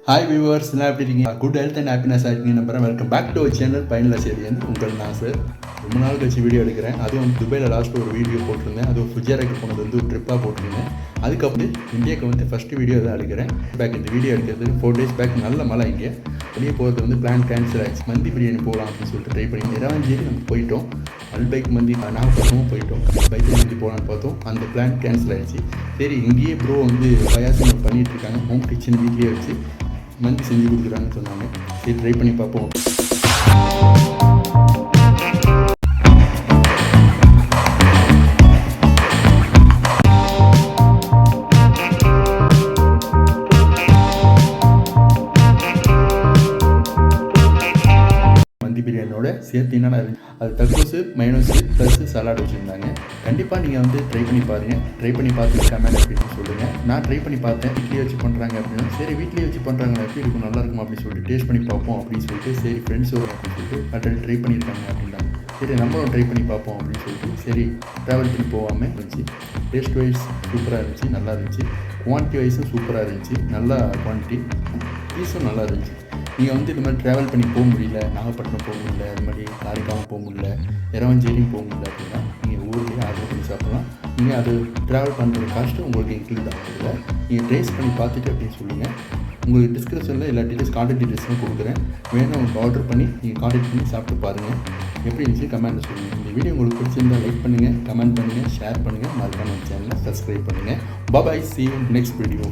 Hi viewers, எல்லாம் எப்படி இருக்கீங்க? குட் ஹெல்த் அண்ட் ஹாப்பினஸ் ஆகிருக்கீங்க நம்புறேன். Welcome back to our channel பயனுள்ள செய்தியன். உங்கள் நான் சார் ரொம்ப நாள் கழிச்சு வீடியோ எடுக்கிறேன். அதுவும் துபாயில் லாஸ்ட்டு ஒரு வீடியோ போட்டிருந்தேன். அதுவும் ஃபுஜாராக்கு போனது வந்து ஒரு ட்ரிப்பாக போட்டிருந்தேன். அதுக்கப்புறம் இந்தியாவுக்கு வந்து ஃபஸ்ட்டு வீடியோ தான் எடுக்கிறேன். பேக் இந்த வீடியோ எடுக்கிறது 4 days பேக் நல்ல மழை. இங்கே வெளியே போகிறது வந்து பிளான் கேன்சல் ஆகிடுச்சு. மந்தி பிரியாணி போகலாம் அப்படின்னு சொல்லிட்டு ட்ரை பண்ணி இரவாஞ்சேரி நம்ம போயிட்டோம். அல்பைக் மந்தி நாகப்பட்டினமும் போயிட்டோம். பைக் மந்தி போகலான்னு பார்த்தோம். அந்த பிளான் கேன்சல் ஆகிடுச்சு. சரி, இங்கேயே ப்ரோ வந்து பயாசம் பண்ணிகிட்டு இருக்காங்க. ஹோம் கிச்சன் வீட்லேயே வச்சு மந்தி செஞ்சு கொடுக்குறாங்கன்னு சொன்னாங்க. சரி, ட்ரை பண்ணி பார்ப்போம். மந்தி பிரியாணியோட சேர்த்து என்னென்ன இருந்துச்சு, அது தக்கூஸு மைனோஸு ப்ளஸ் சலாட் வச்சுருந்தாங்க. கண்டிப்பாக நீங்கள் வந்து ட்ரை பண்ணி பாருங்கள். ட்ரை பண்ணி பார்த்துட்டு கமெண்ட் அப்படின்னு சொல்லுங்கள். நான் ட்ரை பண்ணி பார்த்தேன். வீட்லேயே வச்சு பண்ணுறாங்க அப்படின்னா சரி, வீட்லேயே வச்சு பண்ணுறாங்க எப்படி இருக்கும், நல்லா இருக்கும் அப்படின்னு சொல்லிட்டு டேஸ்ட் பண்ணி பார்ப்போம் அப்படின்னு சொல்லிட்டு சரி ஃப்ரெண்ட்ஸ் வரும் அப்படின்னு சொல்லிட்டு ஆல்ரெடி ட்ரை பண்ணியிருக்காங்க அப்படின்னாங்க. சரி, நம்மளும் ட்ரை பண்ணி பார்ப்போம் அப்படின்னு சொல்லிட்டு சரி ட்ராவல் பண்ணி போகாமல் இருந்துச்சு. டேஸ்ட் வைஸ் சூப்பராக இருந்துச்சு, நல்லா இருந்துச்சு. குவான்டிட்டி வைஸும் சூப்பராக இருந்துச்சு, நல்லா குவான்டிட்டி. பீஸும் நல்லா இருந்துச்சு. நீங்கள் வந்து இது மாதிரி ட்ராவல் பண்ணி போக முடியல, நாகப்பட்டினம் போக முடியல, இது மாதிரி காரைக்காலம் போக முடியல, இரவஞ்சேரியும் போக முடியல அப்படின்னா நீங்கள் ஊர்லேயே ஆர்டர் பண்ணி சாப்பிட்லாம். நீங்கள் அது ட்ராவல் பண்ணுற காஸ்ட்டு உங்களுக்கு இன்க்ளூட் ஆகுதில்ல. நீங்கள் டேஸ்ட் பண்ணி பார்த்துட்டு அப்படின்னு சொல்லுங்கள். உங்களுக்கு டிஸ்கிரிப்ஷனில் எல்லா டீட்டெயில்ஸ் கான்டாக்ட் டீட்டெயில்ஸும் கொடுக்குறேன். வேணும் உங்களுக்கு ஆர்டர் பண்ணி நீங்கள் கான்டாக்ட் பண்ணி சாப்பிட்டு பாருங்கள். எப்படி இருந்துச்சு கமெண்ட்டில் சொல்லுங்கள். இந்த வீடியோ உங்களுக்கு பிடிச்சிருந்தால் லைக் பண்ணுங்கள், கமெண்ட் பண்ணுங்கள், ஷேர் பண்ணுங்கள். மறக்காம சேனலை சப்ஸ்கிரைப் பண்ணுங்கள். பாய், see you next video.